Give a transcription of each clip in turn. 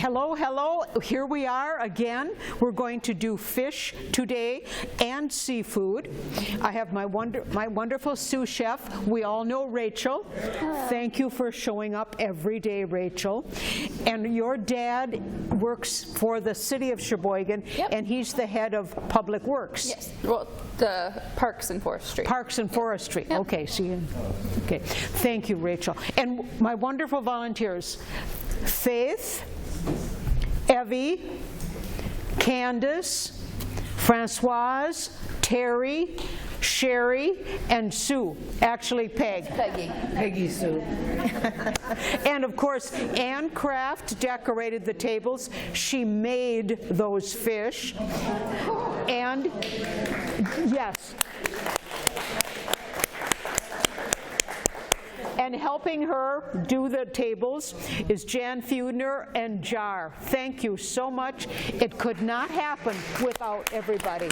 Hello, hello. Here we are again. We're going to do fish today and seafood. I have my wonderful sous chef. We all know Rachel. Thank you for showing up every day, Rachel. And your dad works for the city of Sheboygan, Yep. and he's the head of Public Works. Yes, well, the Parks and Forestry. Parks and Forestry. Yep. Okay, see. Okay. Thank you, Rachel. And my wonderful volunteers, Faith, Evie, Candace, Francoise, Terry, Sherry, and Sue. Actually, Peggy. Peggy Sue. And of course, Ann Kraft decorated the tables. She made those fish. And yes. And helping her do the tables is Jan Feudner and Jar. Thank you so much. It could not happen without everybody.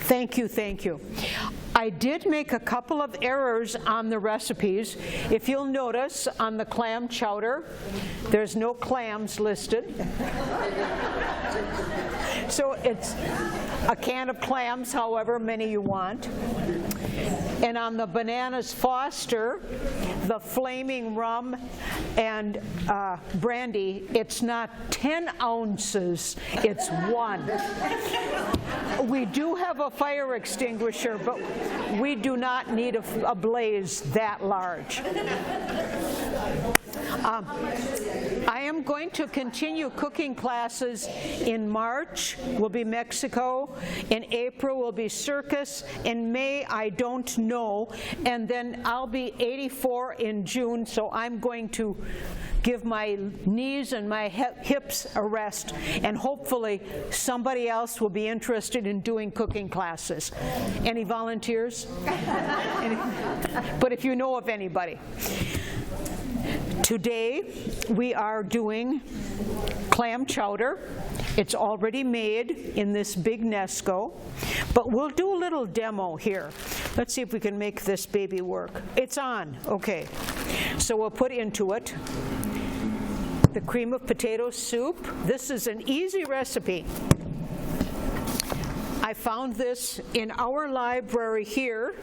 Thank you, thank you. I did make a couple of errors on the recipes. If you'll notice, on the clam chowder, there's no clams listed. So it's a can of clams, however many you want. And on the Bananas Foster, the flaming rum and brandy, it's not 10 ounces, it's 1. We do have a fire extinguisher, but we do not need a blaze that large. I am going to continue cooking classes in March. Will be Mexico. In April will be circus. In May, I don't know. And then I'll be 84 in June, so I'm going to give my knees and my hips a rest, and hopefully somebody else will be interested in doing cooking classes. Any volunteers? But if you know of anybody. Today we are doing clam chowder. It's already made in this big Nesco, but we'll do a little demo here. Let's see if we can make this baby work. It's on, okay. So we'll put into it the cream of potato soup. This is an easy recipe. I found this in our library here,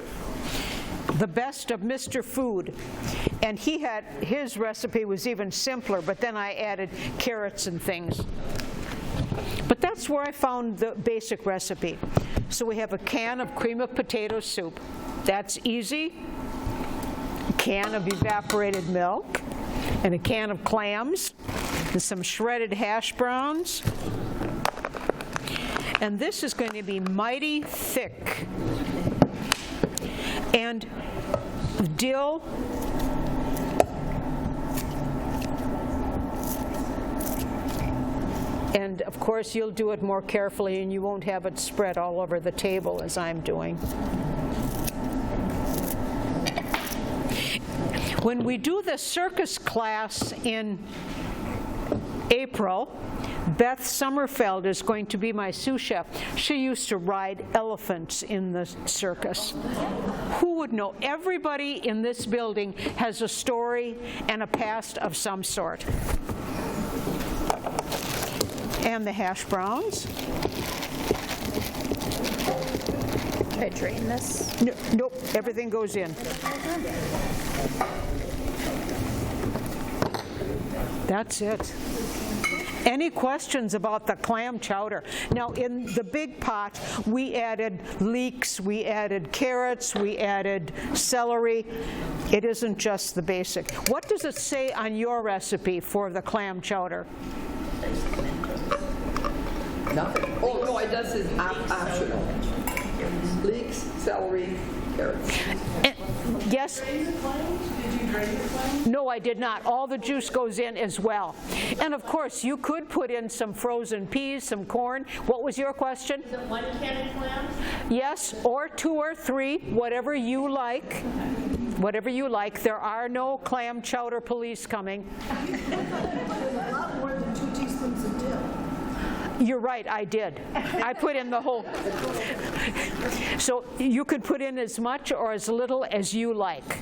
The Best of Mr. Food. And his recipe was even simpler, but then I added carrots and things. But that's where I found the basic recipe. So we have a can of cream of potato soup. That's easy. A can of evaporated milk, and a can of clams, and some shredded hash browns. And this is going to be mighty thick. And dill, and of course you'll do it more carefully and you won't have it spread all over the table as I'm doing. When we do the circus class in April, Beth Sommerfeld is going to be my sous chef. She used to ride elephants in the circus. Who would know? Everybody in this building has a story and a past of some sort. And the hash browns. Should I drain this? No, nope, everything goes in. That's it. Any questions about the clam chowder? Now, in the big pot, we added leeks, we added carrots, we added celery. It isn't just the basic. What does it say on your recipe for the clam chowder? Nothing. Oh, no, it does say optional. Leeks, celery, carrots. Yes? Did you drain the clams? No, I did not. All the juice goes in as well. And of course, you could put in some frozen peas, some corn. What was your question? Is it 1 can of clams? Yes, or 2 or 3, whatever you like. Whatever you like. There are no clam chowder police coming. There's a lot more than 2 teaspoons of dill. You're right, I did. I put in the whole. So you could put in as much or as little as you like.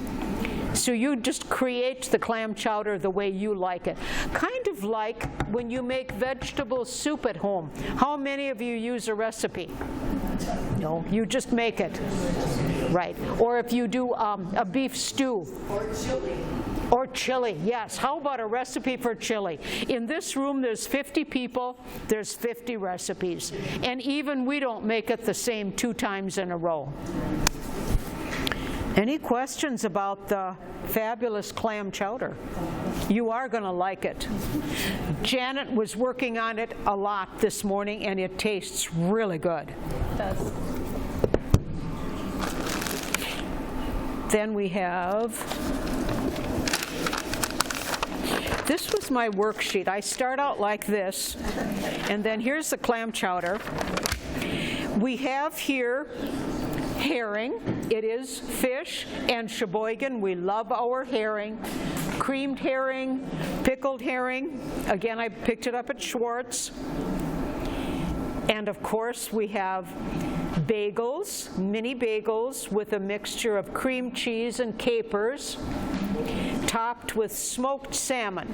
So you just create the clam chowder the way you like it. Kind of like when you make vegetable soup at home. How many of you use a recipe? No, you just make it. Right. Or if you do a beef stew. Or chili. Or chili, yes. How about a recipe for chili? In this room, there's 50 people, there's 50 recipes. And even we don't make it the same 2 times in a row. Any questions about the fabulous clam chowder? You are going to like it. Janet was working on it a lot this morning, and it tastes really good. It does. Then we have, this was my worksheet. I start out like this, and then here's the clam chowder. We have here herring. It is fish and Sheboygan. We love our herring. Creamed herring, pickled herring. Again, I picked it up at Schwartz. And of course, we have bagels, mini bagels with a mixture of cream cheese and capers, topped with smoked salmon.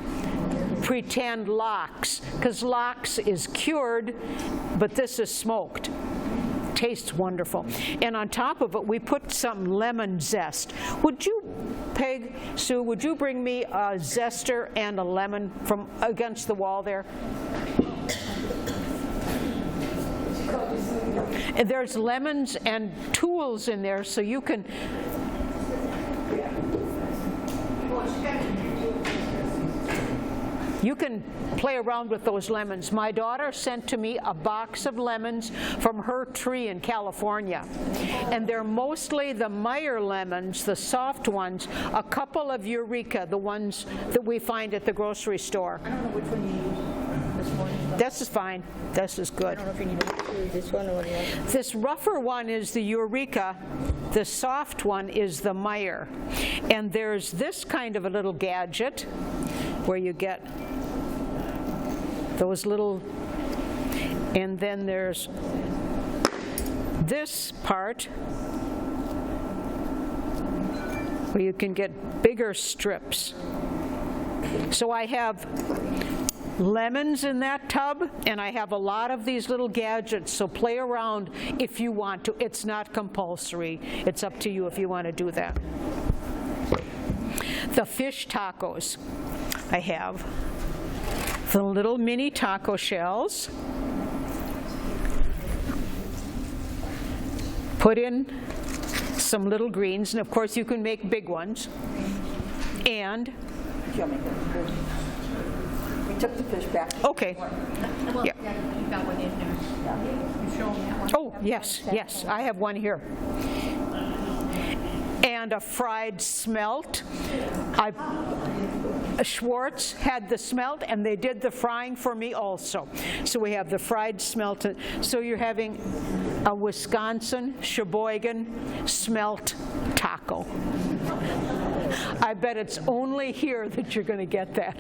Pretend lox, because lox is cured, but this is smoked. Tastes wonderful. And on top of it, we put some lemon zest. Would you, Peg, Sue, would you bring me a zester and a lemon from against the wall there? And there's lemons and tools in there, so you can. You can play around with those lemons. My daughter sent to me a box of lemons from her tree in California. And they're mostly the Meyer lemons, the soft ones, a couple of Eureka, the ones that we find at the grocery store. I don't know which one you use this morning. This is fine. This is good. I don't know if you need to use this one or the other. This rougher one is the Eureka. The soft one is the Meyer. And there's this kind of a little gadget where you get those little, and then there's this part where you can get bigger strips. So I have lemons in that tub, and I have a lot of these little gadgets, so play around if you want to. It's not compulsory. It's up to you if you want to do that. The fish tacos I have. The little mini taco shells. Put in some little greens, and of course you can make big ones. And We took the fish back. okay. Well, Yeah. you got one in there. You show them that one. Oh, yes, yes, I have one here. And a fried smelt. Schwartz had the smelt, and they did the frying for me also. So we have the fried smelt. So you're having a Wisconsin Sheboygan smelt taco. I bet it's only here that you're going to get that.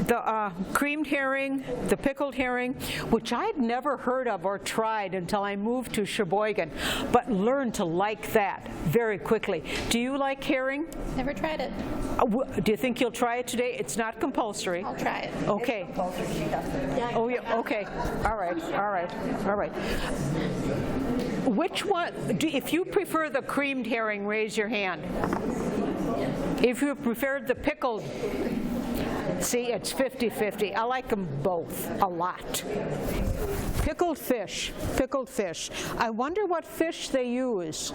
The creamed herring, the pickled herring, which I'd never heard of or tried until I moved to Sheboygan, but learned to like that very quickly. Do you like herring? Never tried it. Do you think you'll try it today? It's not compulsory. I'll try it. Okay. Oh, yeah, okay. All right, all right, all right. Which one, if you prefer the creamed herring, raise your hand. If you prefer the pickled, see, it's 50-50. I like them both a lot. Pickled fish, pickled fish. I wonder what fish they use.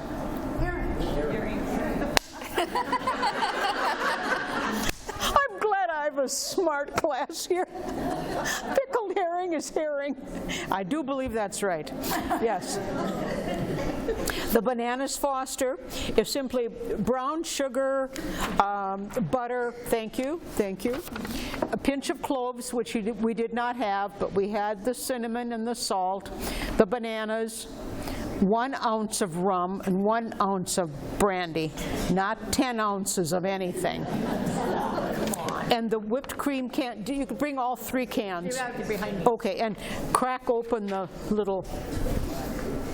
I'm glad I have a smart class here. Pickled herring is herring. I do believe that's right. Yes. The bananas Foster is simply brown sugar, butter, thank you, a pinch of cloves, which we did not have, but we had the cinnamon and the salt, the bananas, 1 ounce of rum and 1 ounce of brandy, not 10 ounces of anything. And the whipped cream can, you can bring all 3 cans. They're out there behind me. Okay, and crack open the little,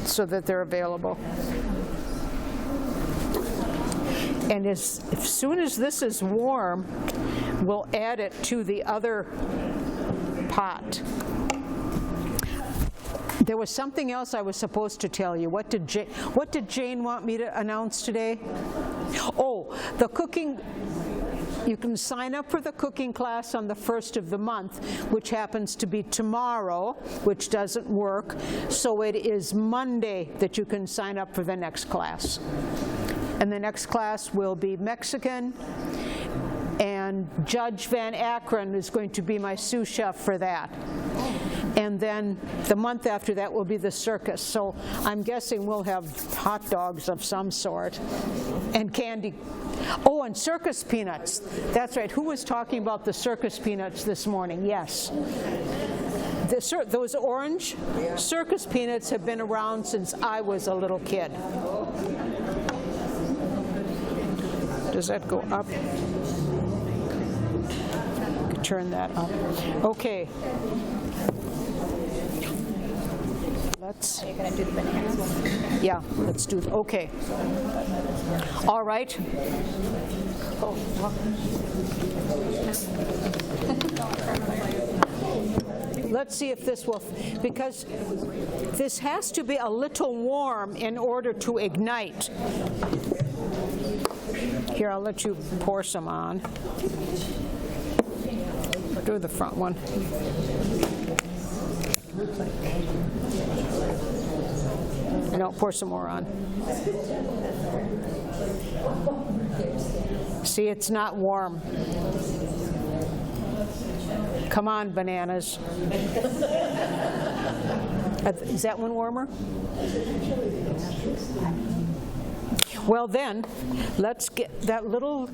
so that they're available. And as soon as this is warm, we'll add it to the other pot. There was something else I was supposed to tell you. What did Jane want me to announce today? Oh, the cooking. You can sign up for the cooking class on the 1st of the month, which happens to be tomorrow, which doesn't work. So it is Monday that you can sign up for the next class. And the next class will be Mexican, and Judge Van Akron is going to be my sous chef for that. And then the month after that will be the circus. So I'm guessing we'll have hot dogs of some sort and candy. Oh, and circus peanuts. That's right. Who was talking about the circus peanuts this morning? Yes. Those orange circus peanuts have been around since I was a little kid. Does that go up? Turn that up. Okay. You're going to do the bananas? Yeah, let's do, okay. All right. Let's see if this will, because this has to be a little warm in order to ignite. Here, I'll let you pour some on. Do the front one. And I'll pour some more on. See, it's not warm. Come on, bananas. Is that one warmer? Well then, let's get that little,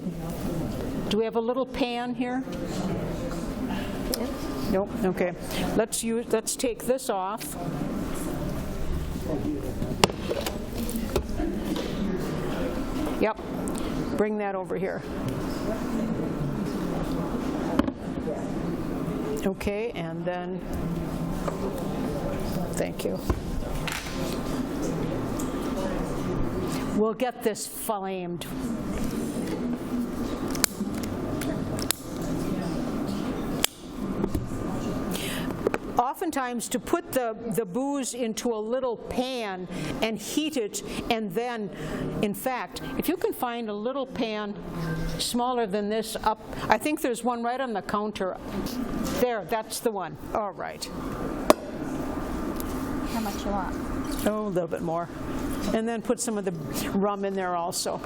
do we have a little pan here? Nope, okay. Let's take this off. Yep, bring that over here. Okay, and then, thank you. We'll get this flamed. Oftentimes, to put the booze into a little pan and heat it, and then, in fact, if you can find a little pan smaller than this up, I think there's one right on the counter. There, that's the one. All right. How much you want? Oh, a little bit more. And then put some of the rum in there also.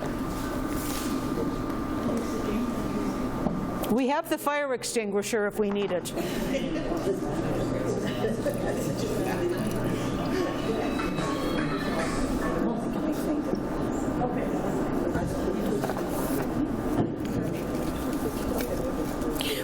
We have the fire extinguisher if we need it.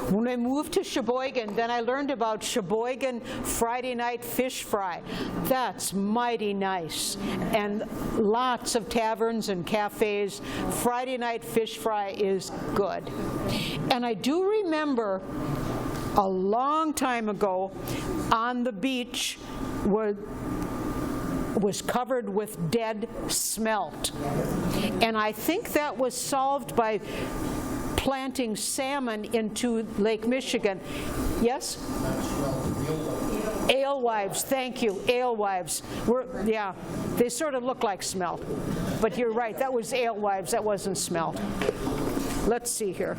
When I moved to Sheboygan, then I learned about Sheboygan Friday night fish fry. That's mighty nice. And lots of taverns and cafes. Friday night fish fry is good. And I do remember a long time ago on the beach was covered with dead smelt. And I think that was solved by planting salmon into Lake Michigan. Yes? Alewives, thank you, alewives. Yeah, they sort of look like smelt. But you're right, that was alewives, that wasn't smelt. Let's see here.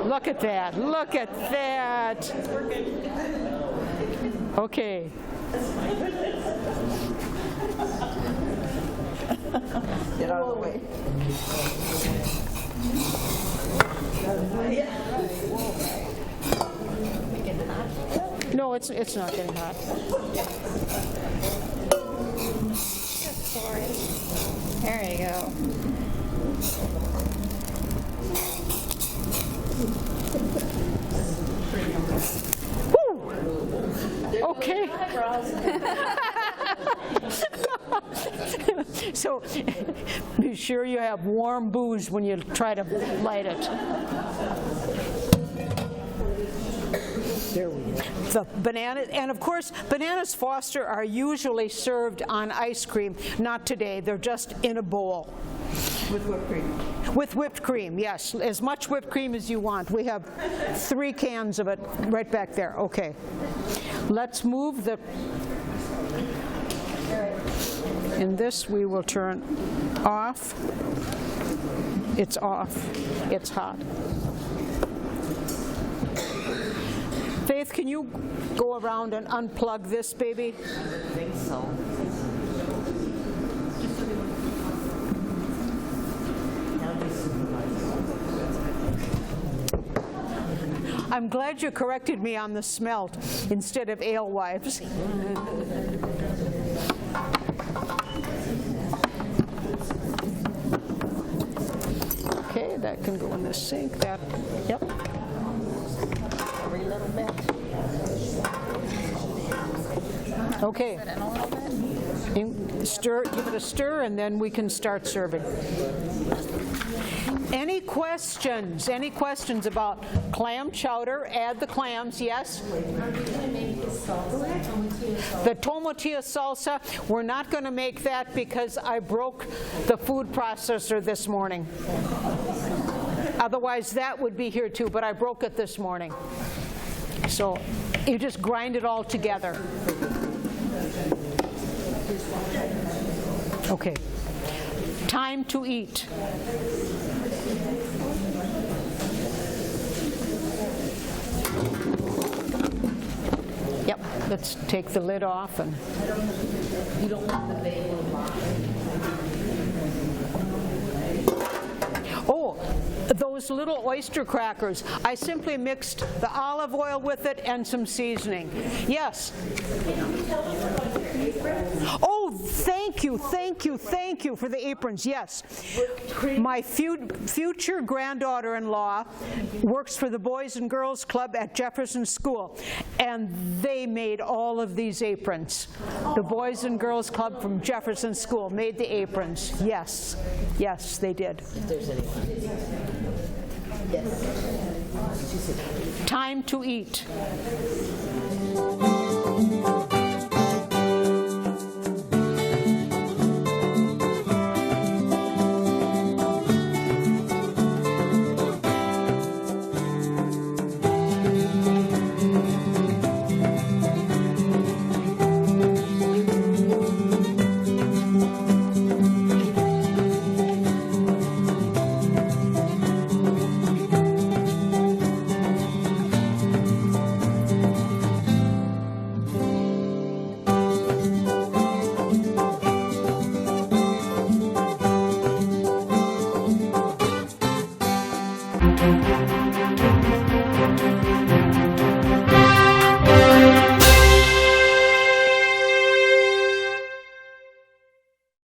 Look at that, look at that. Okay. Get out of the way. No, it's not getting hot. There you go. Woo! Okay. So sure you have warm booze when you try to light it. There we go. The banana, and of course, bananas Foster are usually served on ice cream. Not today, they're just in a bowl. With whipped cream. With whipped cream, yes, as much whipped cream as you want. We have 3 cans of it right back there. Okay. Let's move the, and this we will turn off. It's off. It's hot. Faith, can you go around and unplug this, baby? I think so. I'm glad you corrected me on the smelt instead of alewives. Okay, that can go in the sink. That, yep. Every little bit. Okay. Put in a little bit. Stir, give it a stir, and then we can start serving. Any questions? Any questions about clam chowder? Add the clams, yes? The tomatillo salsa, we're not going to make that because I broke the food processor this morning. Otherwise, that would be here too, but I broke it this morning. So you just grind it all together. Okay. Time to eat. Yep, let's take the lid off and. You don't want the bagel locked. Oh, those little oyster crackers. I simply mixed the olive oil with it and some seasoning. Yes. Oh, thank you for the aprons. Yes. My future granddaughter-in-law works for the Boys and Girls Club at Jefferson School, and they made all of these aprons. The Boys and Girls Club from Jefferson School made the aprons. Yes. Yes, they did. If there's anyone. Yes. Time to eat.